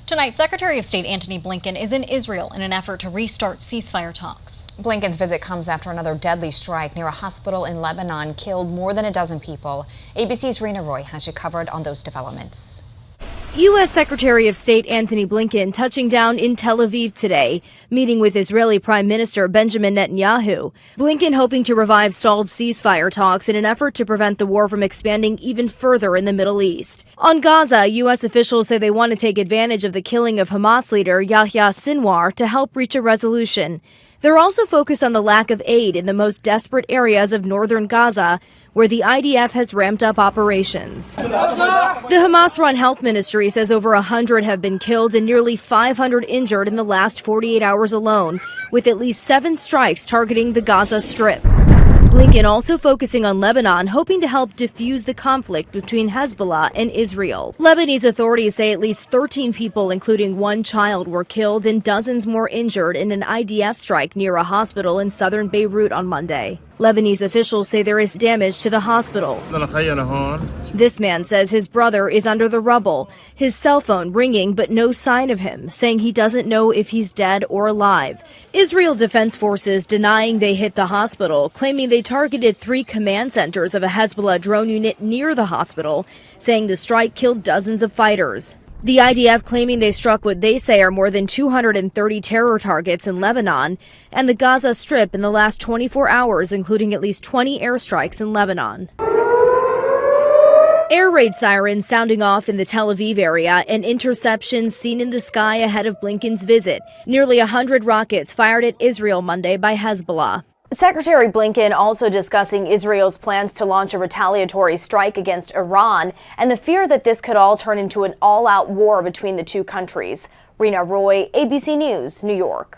Tonight, Secretary of State Antony Blinken is in Israel in an effort to restart ceasefire talks. Blinken's visit comes after another deadly strike near a hospital in Lebanon killed more than a dozen people. ABC's Rena Roy has you covered on those developments. U.S. Secretary of State Antony Blinken touching down in Tel Aviv today, meeting with Israeli Prime Minister Benjamin Netanyahu. Blinken hoping to revive stalled ceasefire talks in an effort to prevent the war from expanding even further in the Middle East. On Gaza, U.S. officials say they want to take advantage of the killing of Hamas leader Yahya Sinwar to help reach a resolution. They're also focused on the lack of aid in the most desperate areas of northern Gaza, where the IDF has ramped up operations. The Hamas-run health ministry says over 100 have been killed and nearly 500 injured in the last 48 hours alone, with at least 7 strikes targeting the Gaza Strip. Blinken also focusing on Lebanon, hoping to help defuse the conflict between Hezbollah and Israel. Lebanese authorities say at least 13 people, including 1 child, were killed and dozens more injured in an IDF strike near a hospital in southern Beirut on Monday. Lebanese officials say there is damage to the hospital. This man says his brother is under the rubble, his cell phone ringing but no sign of him, saying he doesn't know if he's dead or alive. Israel Defense Forces denying they hit the hospital, claiming they targeted 3 command centers of a Hezbollah drone unit near the hospital, saying the strike killed dozens of fighters. The IDF claiming they struck what they say are more than 230 terror targets in Lebanon and the Gaza Strip in the last 24 hours, including at least 20 airstrikes in Lebanon. Air raid sirens sounding off in the Tel Aviv area and interceptions seen in the sky ahead of Blinken's visit. Nearly 100 rockets fired at Israel Monday by Hezbollah. Secretary Blinken also discussing Israel's plans to launch a retaliatory strike against Iran and the fear that this could all turn into an all-out war between the two countries. Rena Roy, ABC News, New York.